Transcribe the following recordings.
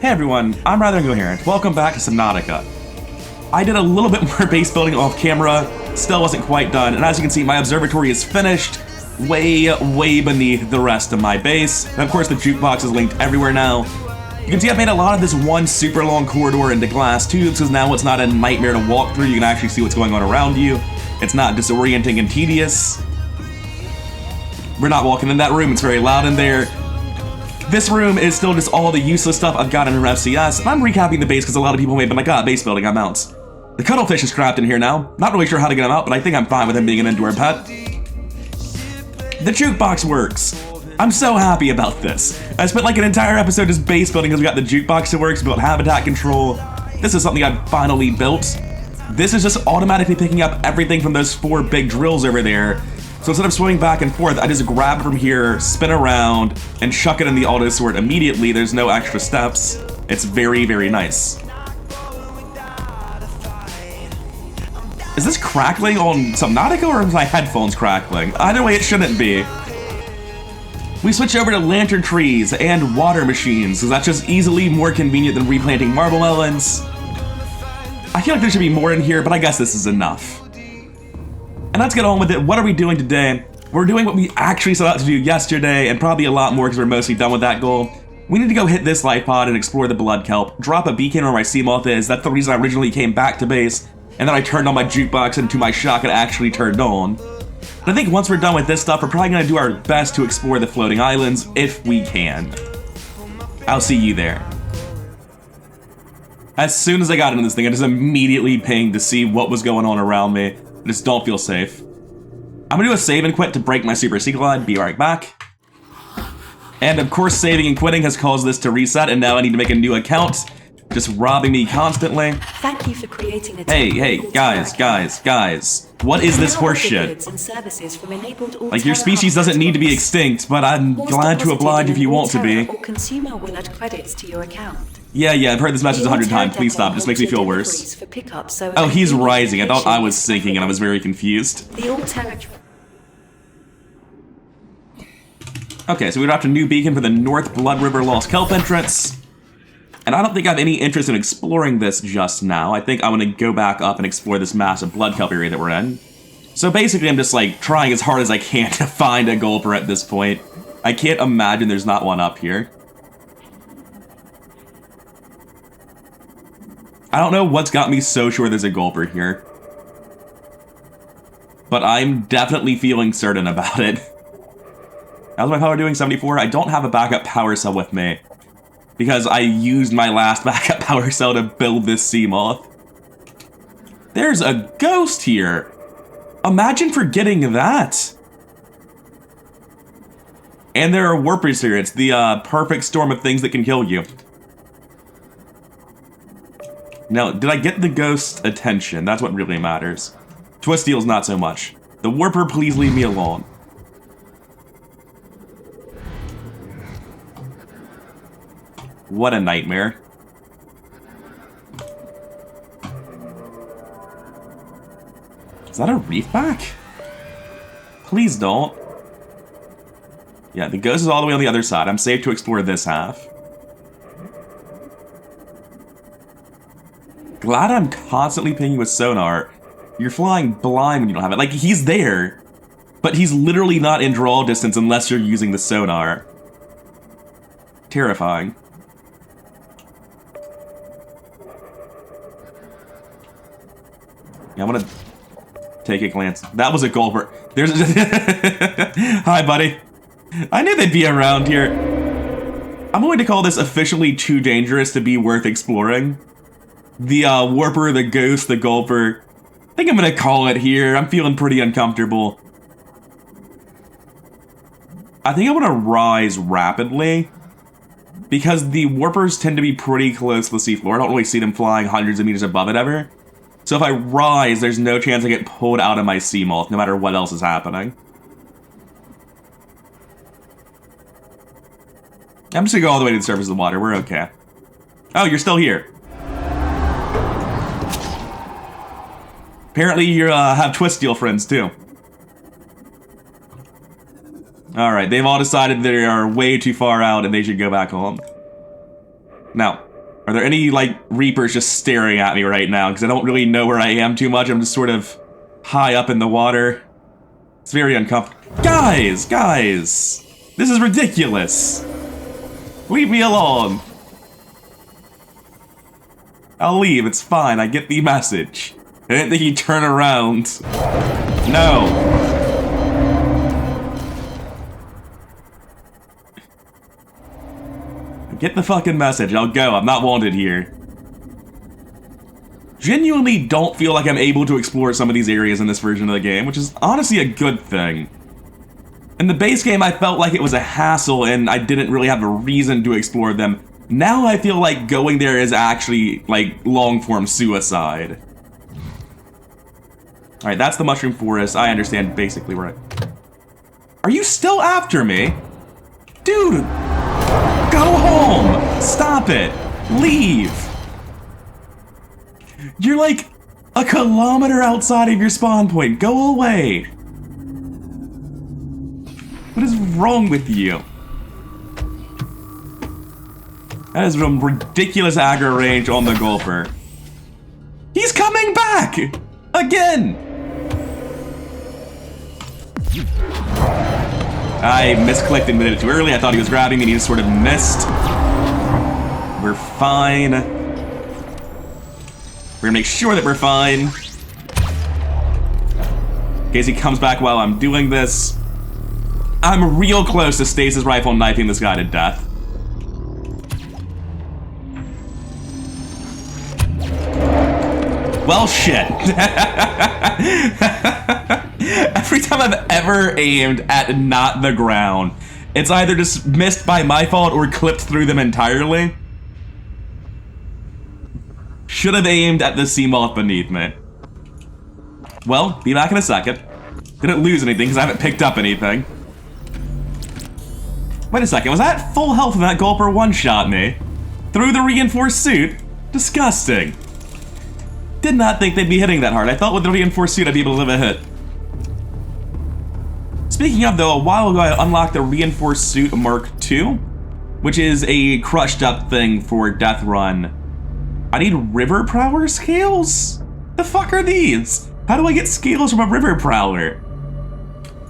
Hey everyone, I'm Rather Incoherent. Welcome back to Subnautica. I did a little bit more base building off camera, still wasn't quite done, and as you can see, my observatory is finished, way beneath the rest of my base. And of course, the jukebox is linked everywhere now. You can see I've made a lot of this one super long corridor into glass tubes, because now it's not a nightmare to walk through. You can actually see what's going on around you. It's not disorienting and tedious. We're not walking in that room, it's very loud in there. This room is still just all the useless stuff I've got in FCS, and I'm recapping the base because a lot of people may have been like, ah, base building, I'm out. The Cuddle Fish is trapped in here now. Not really sure how to get him out, but I think I'm fine with him being an indoor pet. The jukebox works. I'm so happy about this. I spent like an entire episode just base building because we got the jukebox that works, built habitat control. This is something I finally built. This is just automatically picking up everything from those 4 big drills over there. So instead of swimming back and forth, I just grab it from here, spin around, and chuck it in the Autosort immediately. There's no extra steps. It's very nice. Is this crackling on Subnautica or is my headphones crackling? Either way, it shouldn't be. We switch over to lantern trees and water machines, because that's just easily more convenient than replanting marble melons. I feel like there should be more in here, but I guess this is enough. And let's get on with it. What are we doing today? We're doing what we actually set out to do yesterday, and probably a lot more because we're mostly done with that goal. We need to go hit this life pod and explore the blood kelp, drop a beacon where my sea moth is. That's the reason I originally came back to base, and then I turned on my jukebox, and to my shock, it actually turned on. And I think once we're done with this stuff, we're probably going to do our best to explore the floating islands, if we can. I'll see you there. As soon as I got into this thing, I just immediately pinged to see what was going on around me. I just don't feel safe. I'm gonna do a save and quit to break my super sea glide, be right back. And of course, saving and quitting has caused this to reset, and now I need to make a new account, just robbing me constantly. Thank you for creating a Hey, guys. What is this horseshit? Like, your species doesn't need to be extinct, but I'm glad to oblige if you want to be. Consumer will add credits to your account. Yeah, I've heard this message 100 times. Please stop. It just makes me feel worse. Oh, he's rising. I thought I was sinking and I was very confused. Okay, so we dropped a new beacon for the North Blood River Lost Kelp entrance. And I don't think I have any interest in exploring this just now. I think I want to go back up and explore this massive blood kelp area that we're in. So basically, I'm just like trying as hard as I can to find a gulper at this point. I can't imagine there's not one up here. I don't know what's got me so sure there's a gulper here. But I'm definitely feeling certain about it. How's my power doing? 74? I don't have a backup power cell with me, because I used my last backup power cell to build this sea moth. There's a ghost here! Imagine forgetting that! And there are warpers here. It's the perfect storm of things that can kill you. Now, did I get the ghost's attention? That's what really matters. Twisteel's not so much. The warper, please leave me alone. What a nightmare. Is that a reef back? Please don't. Yeah, the ghost is all the way on the other side. I'm safe to explore this half. Glad I'm constantly pinging with sonar. You're flying blind when you don't have it. Like, he's there, but he's literally not in draw distance unless you're using the sonar. Terrifying. Yeah, I want to take a glance. That was a gulper. There's Hi, buddy. I knew they'd be around here. I'm going to call this officially too dangerous to be worth exploring. The warper, the ghost, the gulper. I think I'm gonna call it here. I'm feeling pretty uncomfortable. I think I want to rise rapidly, because the warpers tend to be pretty close to the seafloor. I don't really see them flying hundreds of meters above it ever. So if I rise, there's no chance I get pulled out of my sea moth, no matter what else is happening. I'm just gonna go all the way to the surface of the water. We're okay. Oh, you're still here. Apparently you have Twiststeel friends too. Alright, they've all decided they are way too far out and they should go back home. Now, Are there any, like, Reapers just staring at me right now? Because I don't really know where I am too much. I'm just sort of high up in the water. It's very uncomfortable. Guys! This is ridiculous! Leave me alone! I'll leave, it's fine, I get the message. I didn't think he'd turn around. No. Get the fucking message, I'll go, I'm not wanted here. Genuinely don't feel like I'm able to explore some of these areas in this version of the game, which is honestly a good thing. In the base game, I felt like it was a hassle and I didn't really have a reason to explore them. Now I feel like going there is actually, like, long-form suicide. Alright, that's the Mushroom Forest. I understand basically where Are you still after me? Dude! Go home! Stop it! Leave! You're like a kilometer outside of your spawn point. Go away! What is wrong with you? That is some ridiculous aggro range on the Gulper. He's coming back! Again! I misclicked and did it too early. I thought he was grabbing me and he just sort of missed. We're fine. We're gonna make sure that we're fine. In case he comes back while I'm doing this. I'm real close to Stasis Rifle knifing this guy to death. Well, shit. Every time I've ever aimed at not the ground, it's either just missed by my fault or clipped through them entirely. Should have aimed at the sea moth beneath me. Well, be back in a second. Didn't lose anything because I haven't picked up anything. Wait a second, was that full health when that Gulper one-shot me? Through the reinforced suit? Disgusting. Did not think they'd be hitting that hard. I thought with the reinforced suit I'd be able to live a hit. Speaking of, though, a while ago I unlocked the reinforced suit Mark II, which is a crushed up thing for DeathRun. I need river prowler scales? The fuck are these? How do I get scales from a river prowler?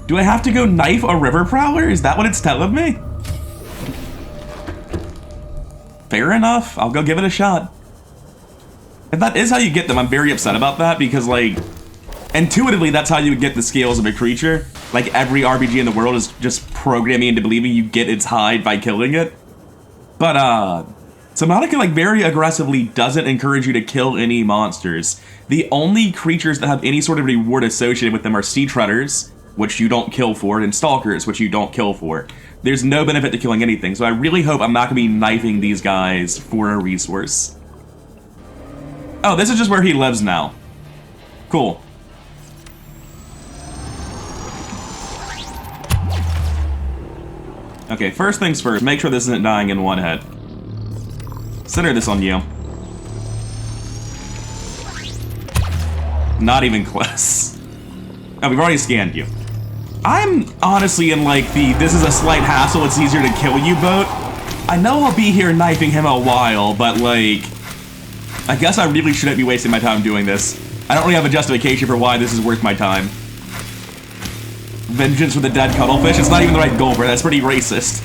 Do I have to go knife a river prowler? Is that what it's telling me? Fair enough, I'll go give it a shot. If that is how you get them, I'm very upset about that because, like, intuitively that's how you would get the scales of a creature. Like, every RPG in the world is just programming into believing you get its hide by killing it. But, Subnautica, like, very aggressively doesn't encourage you to kill any monsters. The only creatures that have any sort of reward associated with them are sea treaders, which you don't kill for, and stalkers, which you don't kill for. There's no benefit to killing anything, so I really hope I'm not gonna be knifing these guys for a resource. Oh, this is just where he lives now. Cool. Okay, first things first, make sure this isn't dying in one hit. Center this on you. Not even close. Oh, we've already scanned you. I'm honestly in like the this is a slight hassle, it's easier to kill you boat. I know I'll be here knifing him a while, but like, I guess I really shouldn't be wasting my time doing this. I don't really have a justification for why this is worth my time. Vengeance for the dead cuttlefish? It's not even the right goal, bro. That's pretty racist.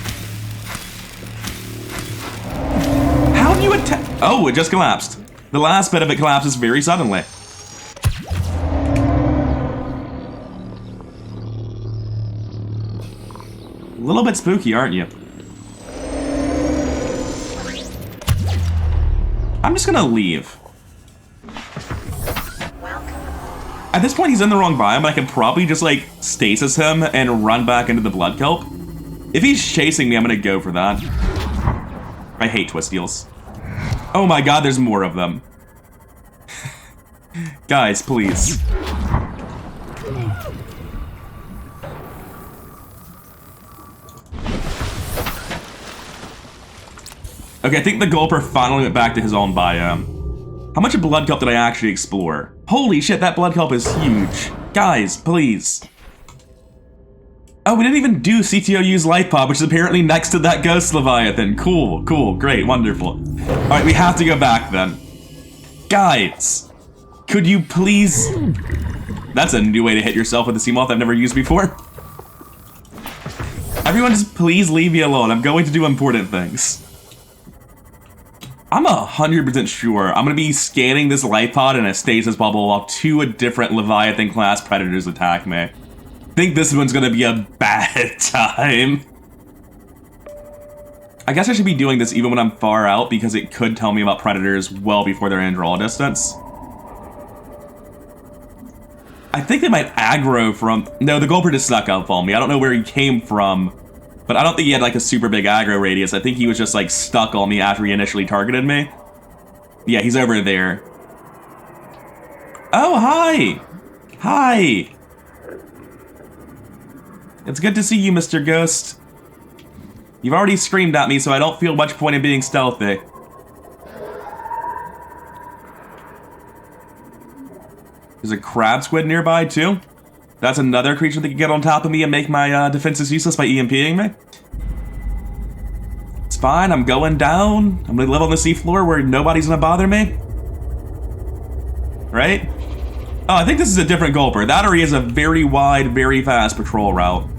How do you attack? Oh, it just collapsed. The last bit of it collapses very suddenly. A little bit spooky, aren't you? I'm just gonna leave. At this point, he's in the wrong biome, but I can probably just, like, stasis him and run back into the blood kelp. If he's chasing me, I'm gonna go for that. I hate twist eels. Oh my god, there's more of them. Guys, please. Okay, I think the Gulper finally went back to his own biome. How much of blood kelp did I actually explore? Holy shit, that blood kelp is huge. Guys, please. Oh, we didn't even do CTOU's life pod, which is apparently next to that ghost Leviathan. Cool, cool, great, wonderful. Alright, we have to go back then. Guys, could you please... That's a new way to hit yourself with a sea moth I've never used before. Everyone just please leave me alone. I'm going to do important things. I'm 100% sure I'm going to be scanning this life pod in a stasis bubble while two different Leviathan class predators attack me. I think this one's going to be a bad time. I guess I should be doing this even when I'm far out because it could tell me about predators well before they're in draw distance. I think they might aggro from... No, the Gulper just snuck up on me. I don't know where he came from, but I don't think he had like a super big aggro radius. I think he was just like stuck on me after he initially targeted me. Yeah, he's over there. Oh, hi! Hi! It's good to see you, Mr. Ghost. You've already screamed at me, so I don't feel much point in being stealthy. There's a crab squid nearby, too. That's another creature that can get on top of me and make my defenses useless by EMPing me. It's fine, I'm going down. I'm gonna live on the seafloor where nobody's gonna bother me. Right? Oh, I think this is a different Gulper. That or he has a very wide, very fast patrol route.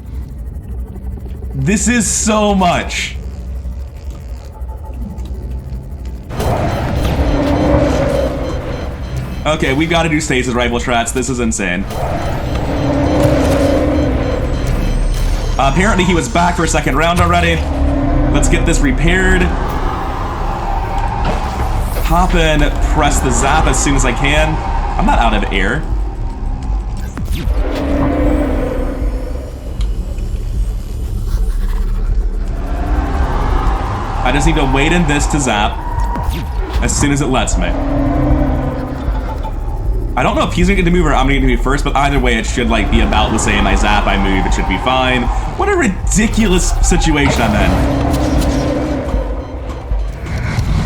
This is so much. Okay, we've got to do stasis rifle strats. This is insane. Apparently he was back for a second round already. Let's get this repaired. Hop in, press the zap as soon as I can. I'm not out of air. I just need to wait in this to zap as soon as it lets me. I don't know if he's gonna get to move or I'm gonna get to move first, but either way it should like be about the same. I zap, I move, it should be fine. What a ridiculous situation I'm in.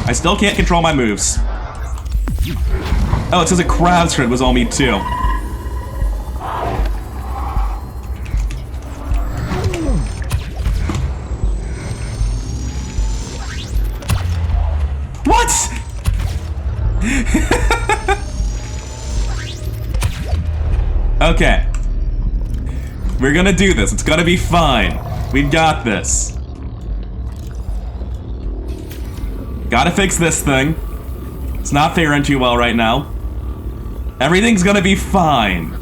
I still can't control my moves. Oh, it says a crab shred was on me too. What? Okay. We're gonna do this. It's gonna be fine. We've got this. Gotta fix this thing. It's not faring too well right now. Everything's gonna be fine.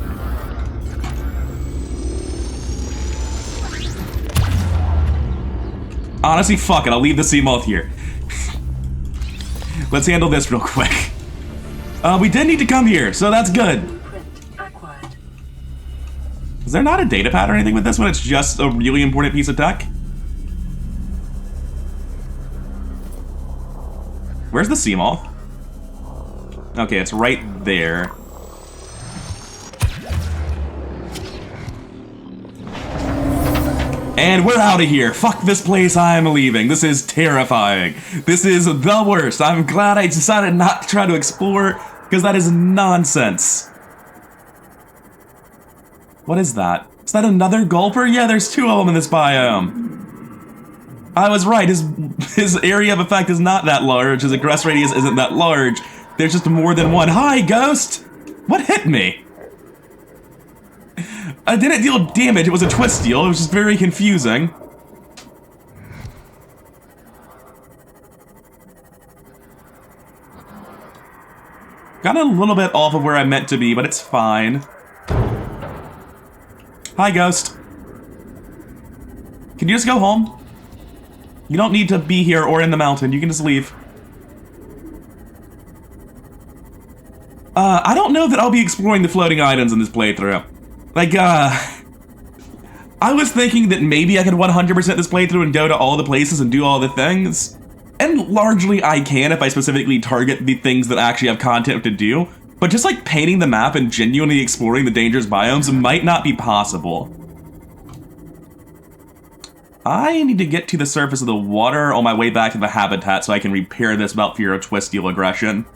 Honestly, fuck it. I'll leave the sea moth here. Let's handle this real quick. We did need to come here, so that's good. Is there not a data pad or anything with this one? It's just a really important piece of tech? Where's the sea moth? Okay, it's right there. And we're out of here. Fuck this place, I'm leaving. This is terrifying. This is the worst. I'm glad I decided not to try to explore, because that is nonsense. What is that? Is that another Gulper? Yeah, there's two of them in this biome. I was right, his area of effect is not that large, his egress radius isn't that large. There's just more than one. Hi, Ghost! What hit me? I didn't deal damage, it was a twist deal, it was just very confusing. Got a little bit off of where I meant to be, but it's fine. Hi, Ghost. Can you just go home? You don't need to be here or in the mountain, you can just leave. I don't know that I'll be exploring the floating items in this playthrough. Like, I was thinking that maybe I could 100% this playthrough and go to all the places and do all the things. And largely I can if I specifically target the things that actually have content to do. But just like painting the map and genuinely exploring the dangerous biomes might not be possible. I need to get to the surface of the water on my way back to the habitat so I can repair this without fear of twist deal aggression.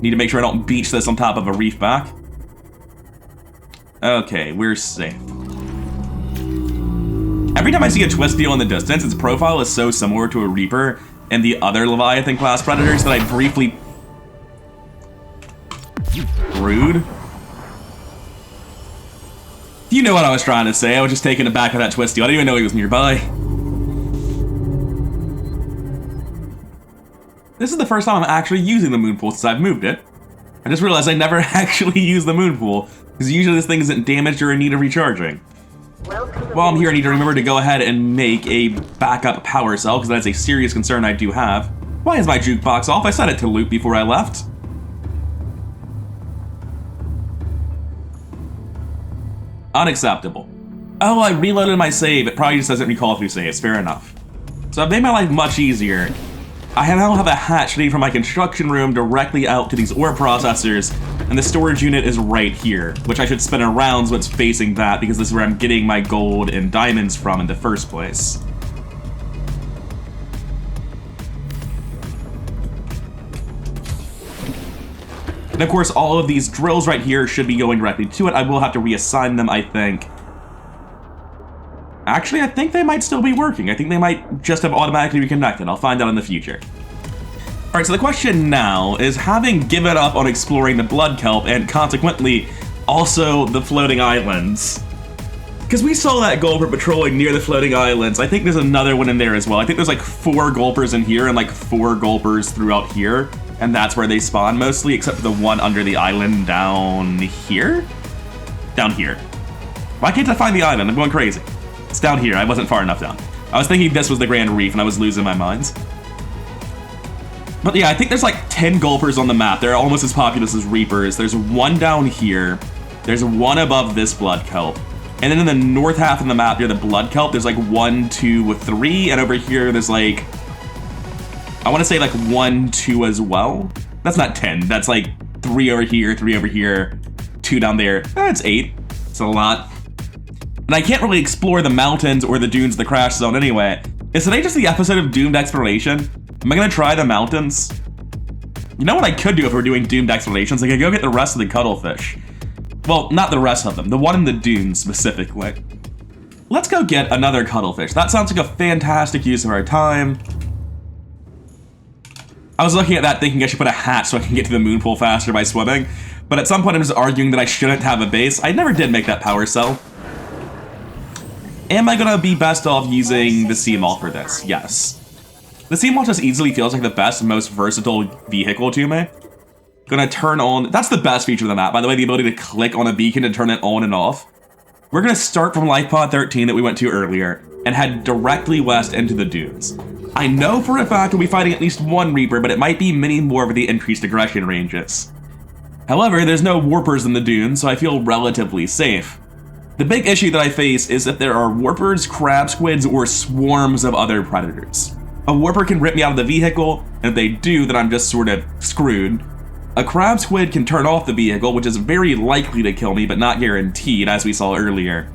Need to make sure I don't beach this on top of a reef back. Okay, we're safe. Every time I see a twist deal in the distance, its profile is so similar to a Reaper and the other Leviathan class predators that I briefly... Rude. You know what I was trying to say. I was just taken aback by that twist deal. I didn't even know he was nearby. This is the first time I'm actually using the Moonpool since I've moved it. I just realized I never actually use the Moonpool, because usually this thing isn't damaged or in need of recharging. While I'm here, I need to remember to go ahead and make a backup power cell, because that's a serious concern I do have. Why is my jukebox off? I set it to loop before I left. Unacceptable. Oh, I reloaded my save. It probably just doesn't recall through saves. Fair enough. So I've made my life much easier. I now have a hatch leading from my construction room directly out to these ore processors, and the storage unit is right here, which I should spin around so it's facing that, because this is where I'm getting my gold and diamonds from in the first place. And of course, all of these drills right here should be going directly to it. I will have to reassign them, I think. Actually, I think they might still be working. I think they might just have automatically reconnected. I'll find out in the future. Alright, so the question now is, having given up on exploring the blood kelp and consequently also the floating islands, because we saw that gulper patrolling near the floating islands. I think there's another one in there as well. I think there's like 4 gulpers in here and like 4 gulpers throughout here, and that's where they spawn mostly, except for the one under the island down here? Down here. Why can't I find the island? I'm going crazy. It's down here. I wasn't far enough down. I was thinking this was the Grand Reef and I was losing my mind. But yeah, I think there's like 10 gulpers on the map. They're almost as populous as Reapers. There's one down here. There's one above this blood kelp. And then in the north half of the map near the blood kelp, there's like 1, 2, 3. And over here, there's like, I want to say like 1, 2 as well. That's not 10. That's like 3 over here, 3 over here, 2 down there. That's 8. It's a lot. And I can't really explore the mountains or the dunes of the crash zone anyway. Is today just the episode of Doomed Exploration? Am I gonna try the mountains? You know what I could do if we're doing Doomed Explorations? I could go get the rest of the Cuddle Fish. Well, not the rest of them, the one in the dunes specifically. Let's go get another Cuddle Fish. That sounds like a fantastic use of our time. I was looking at that thinking I should put a hatch so I can get to the Moonpool faster by swimming, but at some point I'm just arguing that I shouldn't have a base. I never did make that power cell. Am I gonna be best off using the Sea Malt for this? Yes. The Sea Malt just easily feels like the best, most versatile vehicle to me. Gonna turn on, that's the best feature of the map, by the way, the ability to click on a beacon and turn it on and off. We're gonna start from Life Pod 13 that we went to earlier and head directly west into the dunes. I know for a fact we'll be fighting at least one Reaper, but it might be many more with the increased aggression ranges. However, there's no warpers in the dunes, so I feel relatively safe. The big issue that I face is that there are warpers, crab squids, or swarms of other predators. A warper can rip me out of the vehicle, and if they do, then I'm just sort of screwed. A crab squid can turn off the vehicle, which is very likely to kill me, but not guaranteed, as we saw earlier.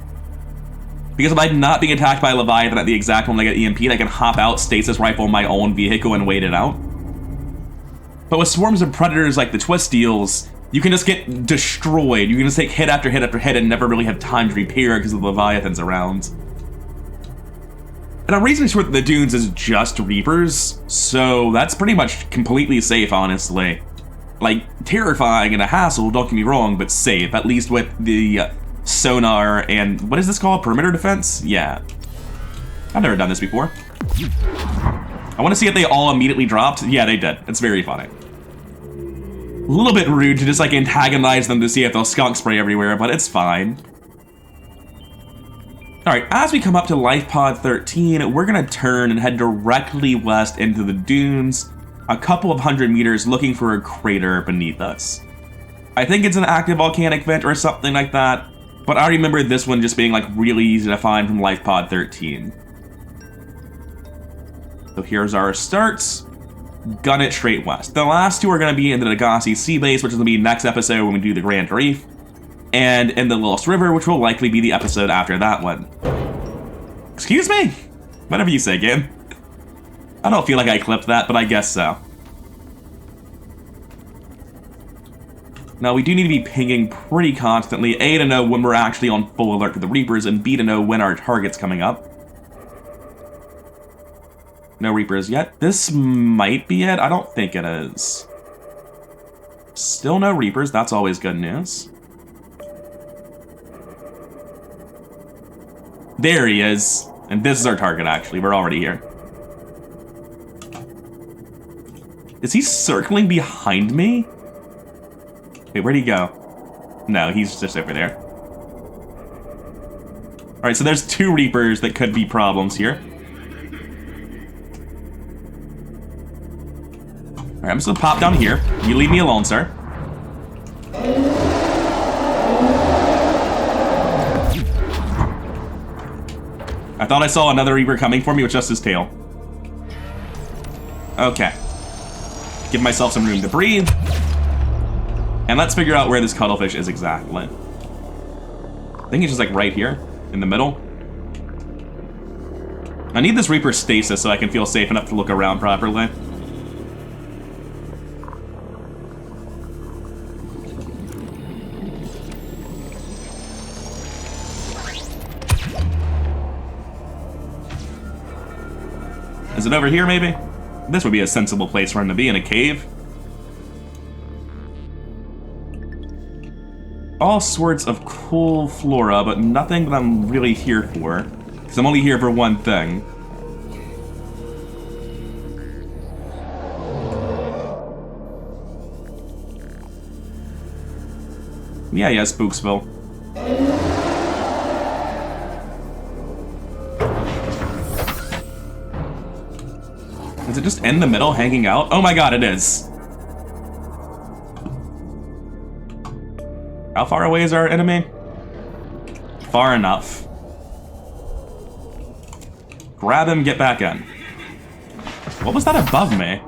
Because if I'm not being attacked by a Leviathan at the exact moment I get EMP'd, I can hop out, stasis rifle my own vehicle, and wait it out. But with swarms of predators like the twist deals, you can just get destroyed. You can just take hit after hit after hit and never really have time to repair because of the Leviathans around. And I'm reasonably sure that the dunes is just Reapers, so that's pretty much completely safe, honestly. Like, terrifying and a hassle, don't get me wrong, but safe, at least with the sonar and, what is this called, perimeter defense? Yeah. I've never done this before. I want to see if they all immediately dropped. Yeah, they did. It's very funny. A little bit rude to just like antagonize them to see if they'll skunk spray everywhere, but it's fine. Alright, as we come up to Life Pod 13, we're gonna turn and head directly west into the dunes, a couple of 100 meters looking for a crater beneath us. I think it's an active volcanic vent or something like that, but I remember this one just being like really easy to find from Life Pod 13. So here's our starts. Gun it straight west. The last two are going to be in the Degassi Sea Base, which is going to be next episode when we do the Grand Reef, and in the Lost River, which will likely be the episode after that one. Excuse me? Whatever you say, game. I don't feel like I clipped that, but I guess so. Now, we do need to be pinging pretty constantly, A, to know when we're actually on full alert for the Reapers, and B, to know when our target's coming up. No Reapers yet. This might be it. I don't think it is. Still no Reapers. That's always good news. There he is. And this is our target, actually. We're already here. Is he circling behind me? Wait, where'd he go? No, he's just over there. Alright, so there's 2 Reapers that could be problems here. Alright, I'm just gonna pop down here. You leave me alone, sir. I thought I saw another Reaper coming for me with just his tail. Okay. Give myself some room to breathe. And let's figure out where this cuttlefish is exactly. I think he's just like right here, in the middle. I need this Reaper stasis so I can feel safe enough to look around properly. Is it over here, maybe? This would be a sensible place for him to be, in a cave. All sorts of cool flora, but nothing that I'm really here for. Because I'm only here for one thing. Yeah, Spooksville. Is it just in the middle, hanging out? Oh my god, it is. How far away is our enemy? Far enough. Grab him, get back in. What was that above me?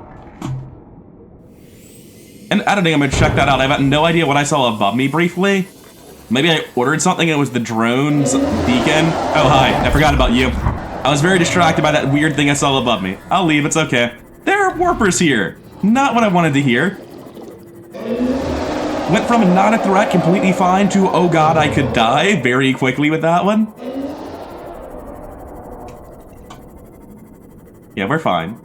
In editing, I'm gonna check that out. I have no idea what I saw above me briefly. Maybe I ordered something and it was the drone's beacon. Oh, hi. I forgot about you. I was very distracted by that weird thing I saw above me. I'll leave, it's okay. There are warpers here. Not what I wanted to hear. Went from not a threat, completely fine, to oh god, I could die very quickly with that one. Yeah, we're fine.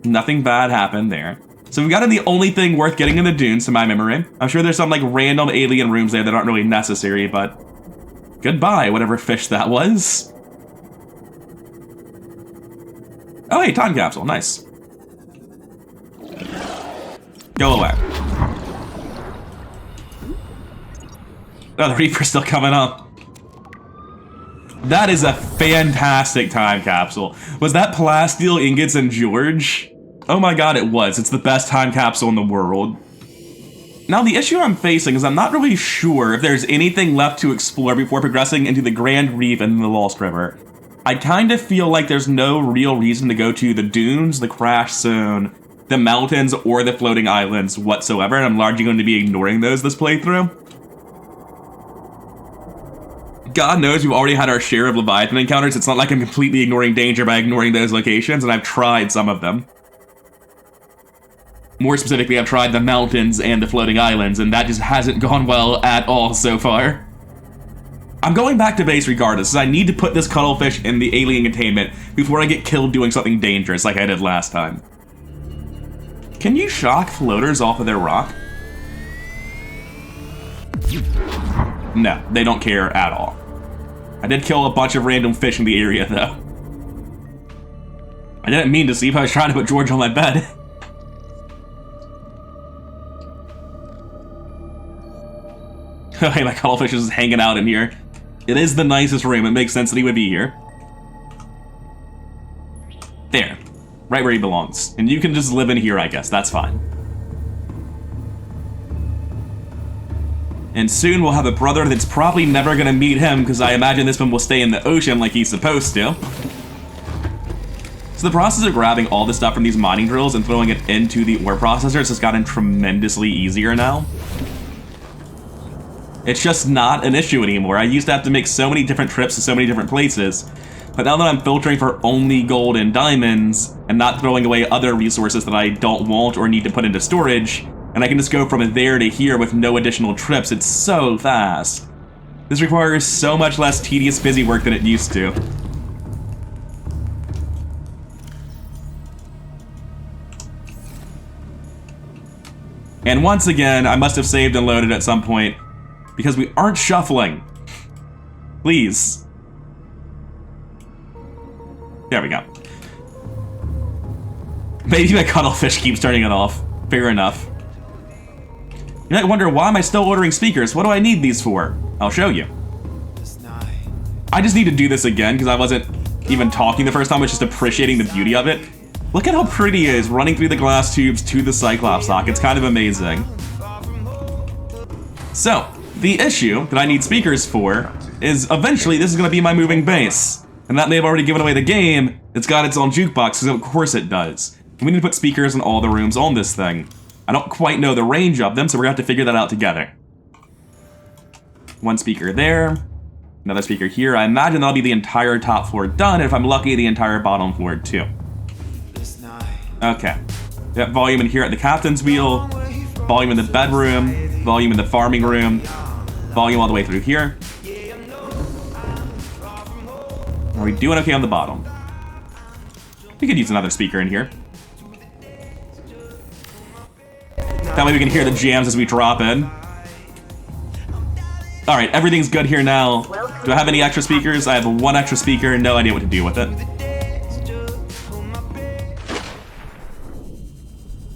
Nothing bad happened there. So we've gotten the only thing worth getting in the dunes, to my memory. I'm sure there's some like random alien rooms there that aren't really necessary, but goodbye, whatever fish that was. Oh, hey, time capsule, nice. Go away. Oh, the Reaper's still coming up. That is a fantastic time capsule. Was that plasteel ingots and George? Oh my god, it was. It's the best time capsule in the world. Now, the issue I'm facing is I'm not really sure if there's anything left to explore before progressing into the Grand Reef and the Lost River. I kind of feel like there's no real reason to go to the dunes, the crash zone, the mountains, or the floating islands whatsoever, and I'm largely going to be ignoring those this playthrough. God knows we've already had our share of Leviathan encounters. It's not like I'm completely ignoring danger by ignoring those locations, and I've tried some of them. More specifically, I've tried the mountains and the floating islands, and that just hasn't gone well at all so far. I'm going back to base regardless, as I need to put this cuttlefish in the alien containment before I get killed doing something dangerous like I did last time. Can you shock floaters off of their rock? No, they don't care at all. I did kill a bunch of random fish in the area, though. I didn't mean to see if I was trying to put George on my bed. Okay, my cuttlefish is hanging out in here. It is the nicest room. It makes sense that he would be here. There. Right where he belongs. And you can just live in here, I guess. That's fine. And soon we'll have a brother that's probably never going to meet him, because I imagine this one will stay in the ocean like he's supposed to. So the process of grabbing all the stuff from these mining drills and throwing it into the ore processors has gotten tremendously easier now. It's just not an issue anymore. I used to have to make so many different trips to so many different places, but now that I'm filtering for only gold and diamonds, and not throwing away other resources that I don't want or need to put into storage, and I can just go from there to here with no additional trips. It's so fast. This requires so much less tedious busy work than it used to. And once again, I must have saved and loaded at some point, because we aren't shuffling. Please. There we go. Maybe my Cuddle Fish keeps turning it off. Fair enough. You might wonder, why am I still ordering speakers? What do I need these for? I'll show you. I just need to do this again, because I wasn't even talking the first time, I was just appreciating the beauty of it. Look at how pretty it is running through the glass tubes to the Cyclops dock. It's kind of amazing. So, the issue that I need speakers for is eventually this is going to be my moving base. And that may have already given away the game. It's got its own jukebox, because of course it does. And we need to put speakers in all the rooms on this thing. I don't quite know the range of them, so we're going to have to figure that out together. One speaker there. Another speaker here. I imagine that'll be the entire top floor done, and if I'm lucky, the entire bottom floor too. Okay. Got volume in here at the captain's wheel, volume in the bedroom, volume in the farming room, volume all the way through here. Are we doing okay on the bottom? We could use another speaker in here. That way we can hear the jams as we drop in. Alright, everything's good here now. Do I have any extra speakers? I have one extra speaker, no idea what to do with it.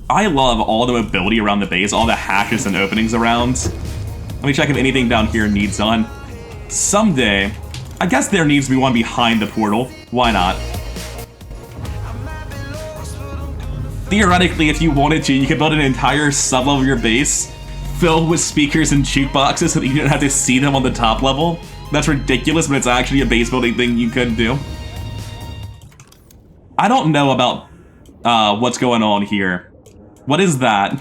I love all the mobility around the base, all the hatches and openings around. Let me check if anything down here needs done. Someday, I guess there needs to be one behind the portal. Why not? Theoretically, if you wanted to, you could build an entire sublevel of your base filled with speakers and jukeboxes so that you didn't have to see them on the top level. That's ridiculous, but it's actually a base building thing you could do. I don't know about what's going on here. What is that?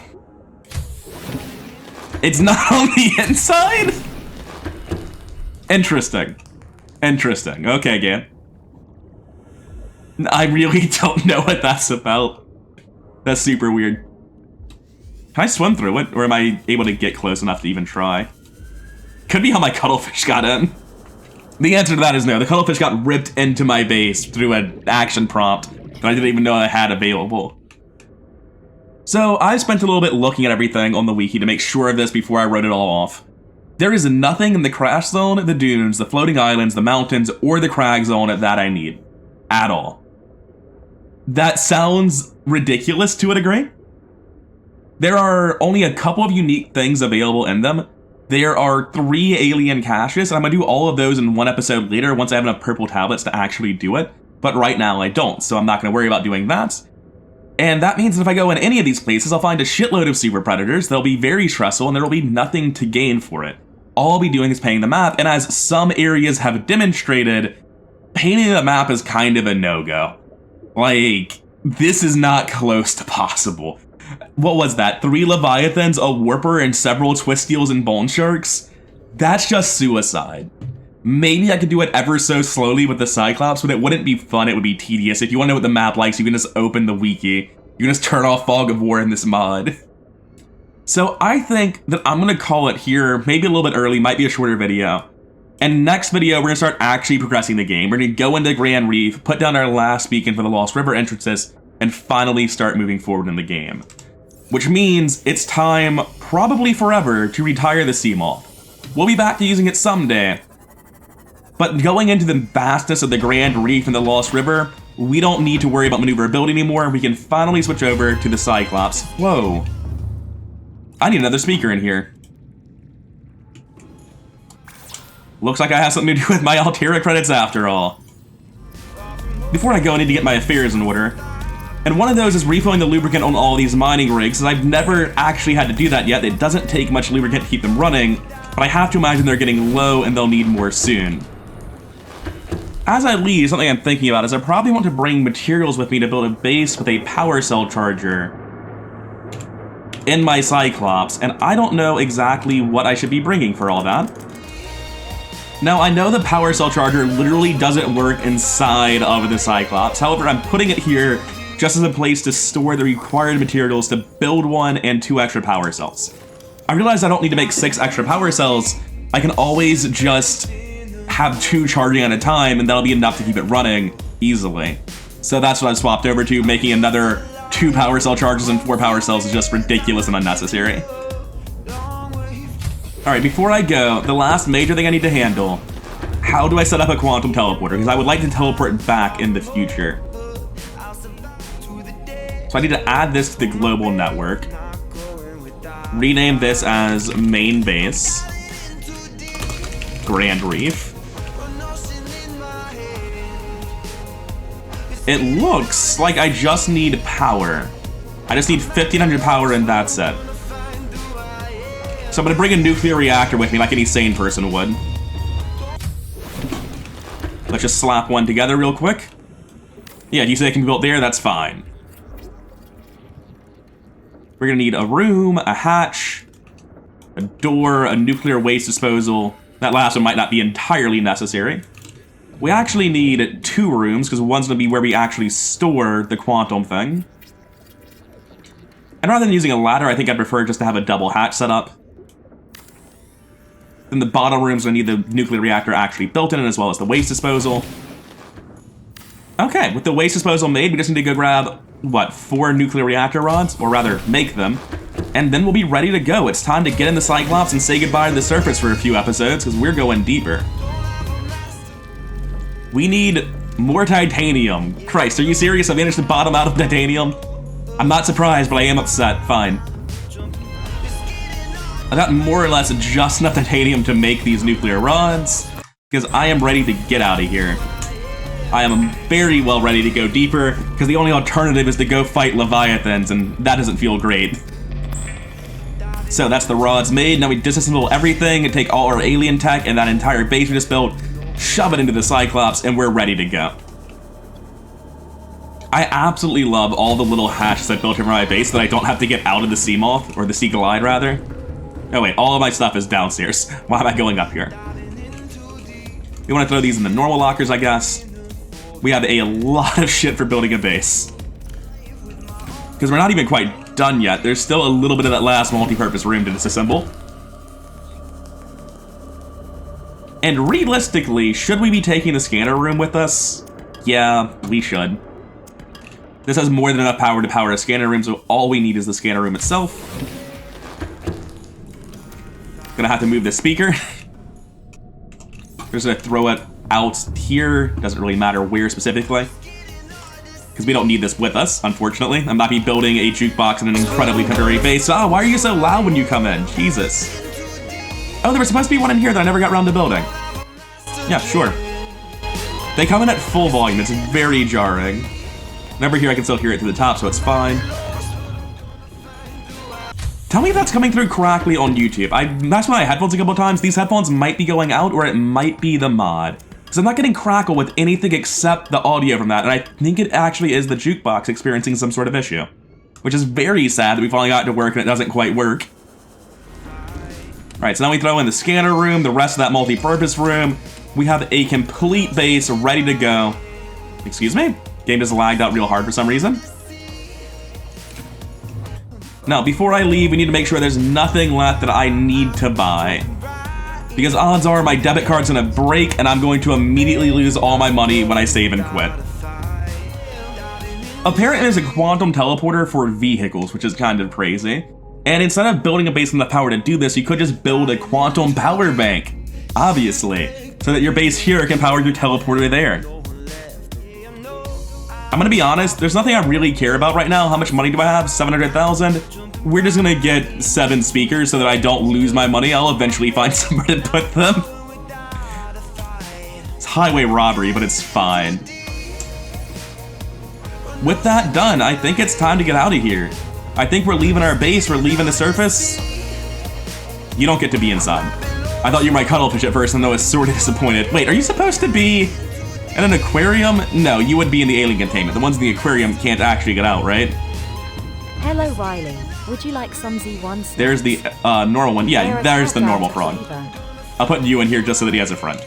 It's not on the inside? Interesting. Interesting. Okay, game. I really don't know what that's about. That's super weird. Can I swim through it, or am I able to get close enough to even try? Could be how my cuttlefish got in. The answer to that is no. The cuttlefish got ripped into my base through an action prompt that I didn't even know I had available. So I spent a little bit looking at everything on the wiki to make sure of this before I wrote it all off. There is nothing in the crash zone, the dunes, the floating islands, the mountains, or the crag zone that I need. At all. That sounds ridiculous to a degree. There are only a couple of unique things available in them. There are 3 alien caches, and I'm going to do all of those in one episode later once I have enough purple tablets to actually do it. But right now I don't, so I'm not going to worry about doing that. And that means that if I go in any of these places, I'll find a shitload of super predators. They'll be very stressful, and there will be nothing to gain for it. All I'll be doing is painting the map, and as some areas have demonstrated, painting the map is kind of a no-go. Like, this is not close to possible. What was that? 3 Leviathans, a Warper, and several Twisteals and Bone Sharks? That's just suicide. Maybe I could do it ever so slowly with the Cyclops, but it wouldn't be fun, it would be tedious. If you want to know what the map likes, you can just open the wiki. You can just turn off Fog of War in this mod. So I think that I'm going to call it here, maybe a little bit early, might be a shorter video. And next video, we're going to start actually progressing the game. We're going to go into Grand Reef, put down our last beacon for the Lost River entrances, and finally start moving forward in the game. Which means it's time, probably forever, to retire the Sea Moth. We'll be back to using it someday. But going into the vastness of the Grand Reef and the Lost River, we don't need to worry about maneuverability anymore. We can finally switch over to the Cyclops. Whoa. I need another speaker in here. Looks like I have something to do with my Altera credits after all. Before I go, I need to get my affairs in order. And one of those is refilling the lubricant on all these mining rigs, and I've never actually had to do that yet. It doesn't take much lubricant to keep them running, but I have to imagine they're getting low and they'll need more soon. As I leave, something I'm thinking about is I probably want to bring materials with me to build a base with a power cell charger in my Cyclops, and I don't know exactly what I should be bringing for all that. Now, I know the power cell charger literally doesn't work inside of the Cyclops. However, I'm putting it here just as a place to store the required materials to build 1 and 2 extra power cells. I realized I don't need to make 6 extra power cells. I can always just have 2 charging at a time, and that'll be enough to keep it running easily. So that's what I've swapped over to. Making another 2 power cell charges and 4 power cells is just ridiculous and unnecessary. Alright, before I go, the last major thing I need to handle, how do I set up a quantum teleporter? Because I would like to teleport back in the future. So I need to add this to the global network. Rename this as main base. Grand Reef. It looks like I just need power. I just need 1500 power and that's it. So I'm gonna bring a nuclear reactor with me like any sane person would. Let's just slap one together real quick. Yeah, you say it can be built there, that's fine. We're gonna need a room, a hatch, a door, a nuclear waste disposal. That last one might not be entirely necessary. We actually need 2 rooms, because one's gonna be where we actually store the quantum thing. And rather than using a ladder, I think I'd prefer just to have a double hatch set up. Then the bottom room's gonna need the nuclear reactor actually built in, as well as the waste disposal. Okay, with the waste disposal made, we just need to go grab, what, 4 nuclear reactor rods? Or rather, make them. And then we'll be ready to go. It's time to get in the Cyclops and say goodbye to the surface for a few episodes, because we're going deeper. We need more titanium. Christ, are you serious? I managed to bottom out of titanium? I'm not surprised, but I am upset. Fine. I got more or less just enough titanium to make these nuclear rods, because I am ready to get out of here. I am very well ready to go deeper, because the only alternative is to go fight Leviathans, and that doesn't feel great. So that's the rods made. Now we disassemble everything and take all our alien tech and that entire base we just built, shove it into the Cyclops, and we're ready to go. I absolutely love all the little hatches I built over my base that I don't have to get out of the sea moth, or the sea glide rather. Oh wait, all of my stuff is downstairs. Why am I going up here? We want to throw these in the normal lockers, I guess. We have a lot of shit for building a base. Because we're not even quite done yet. There's still a little bit of that last multi-purpose room to disassemble. And realistically, should we be taking the scanner room with us? Yeah, we should. This has more than enough power to power a scanner room, so all we need is the scanner room itself. Gonna have to move this speaker. Just gonna throw it out here. Doesn't really matter where specifically, because we don't need this with us, unfortunately. I'm not be building a jukebox in an incredibly temporary base. Oh, why are you so loud when you come in? Jesus. Oh, there was supposed to be one in here that I never got around to building. Yeah, sure. They come in at full volume. It's very jarring. And over here, I can still hear it to the top, so it's fine. Tell me if that's coming through correctly on YouTube. I mashed my headphones a couple times. These headphones might be going out, or it might be the mod. Because I'm not getting crackle with anything except the audio from that, and I think it actually is the jukebox experiencing some sort of issue. Which is very sad that we finally got it to work and it doesn't quite work. Alright, so now we throw in the scanner room, the rest of that multi-purpose room. We have a complete base ready to go. Excuse me? Game just lagged out real hard for some reason. Now, before I leave, we need to make sure there's nothing left that I need to buy. Because odds are my debit card's gonna break and I'm going to immediately lose all my money when I save and quit. Apparently there's a quantum teleporter for vehicles, which is kind of crazy. And instead of building a base with enough power to do this, you could just build a quantum power bank, obviously, so that your base here can power your teleporter there. I'm gonna be honest, there's nothing I really care about right now. How much money do I have? 700,000? We're just gonna get 7 speakers so that I don't lose my money. I'll eventually find somewhere to put them. It's highway robbery, but it's fine. With that done, I think it's time to get out of here. I think we're leaving our base, we're leaving the surface. You don't get to be inside. I thought you were my Cuddle Fish at first, and I was sort of disappointed. Wait, are you supposed to be in an aquarium? No, you would be in the alien containment. The ones in the aquarium can't actually get out, right? Hello, Riley. Would you like some Z1? There's the normal one. Yeah, there's the normal frog. I'll put you in here just so that he has a friend.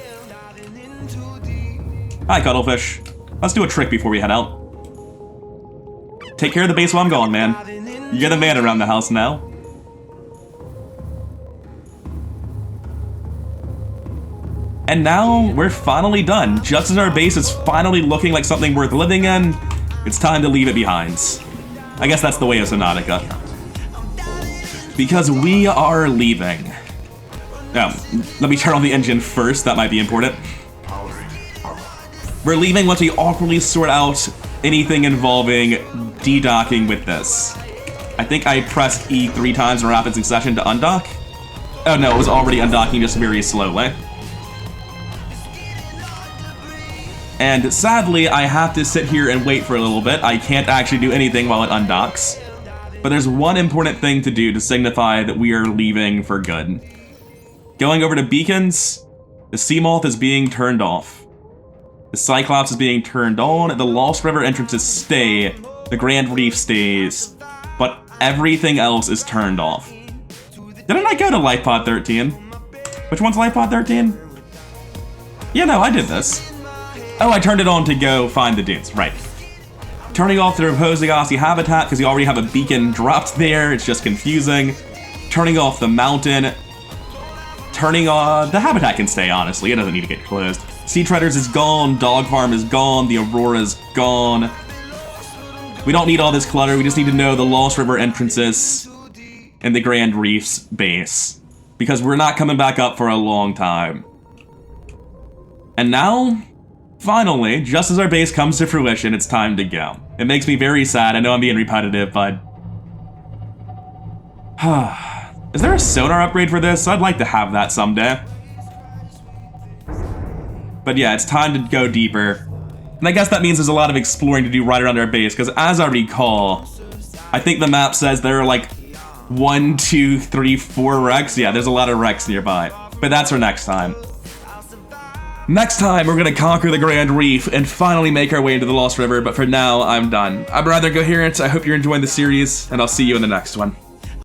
Hi, Cuddlefish. Let's do a trick before we head out. take care of the base while I'm gone, man. You're the man around the house now. And now, we're finally done. Just as our base is finally looking like something worth living in, it's time to leave it behind. I guess that's the way of Subnautica. Because we are leaving. Let me turn on the engine first, that might be important. We're leaving once we awkwardly sort out anything involving de-docking with this. I think I pressed E 3 times in rapid succession to undock. Oh no, it was already undocking just very slowly. And sadly, I have to sit here and wait for a little bit. I can't actually do anything while it undocks. But there's one important thing to do to signify that we are leaving for good. Going over to beacons, the Seamoth is being turned off. The Cyclops is being turned on, the Lost River entrances stay, the Grand Reef stays, but everything else is turned off. Didn't I go to Life Pod 13? Which one's Life Pod 13? Yeah, no, I did this. Oh, I turned it on to go find the dudes, right. Turning off the Repositosi habitat because you already have a beacon dropped there, it's just confusing. Turning off the mountain. Turning on... the habitat can stay, honestly, it doesn't need to get closed. Sea Treaders is gone, Dog Farm is gone, the Aurora's gone. We don't need all this clutter, we just need to know the Lost River entrances and the Grand Reef's base. Because we're not coming back up for a long time. And now... finally, just as our base comes to fruition, it's time to go. It makes me very sad. I know I'm being repetitive, but... is there a sonar upgrade for this? I'd like to have that someday. But yeah, it's time to go deeper. And I guess that means there's a lot of exploring to do right around our base, because as I recall, I think the map says there are like 1, 2, 3, 4 wrecks. Yeah, there's a lot of wrecks nearby. But that's for next time. Next time, we're gonna conquer the Grand Reef and finally make our way into the Lost River, but for now, I'm done. I'm rather coherent, I hope you're enjoying the series, and I'll see you in the next one.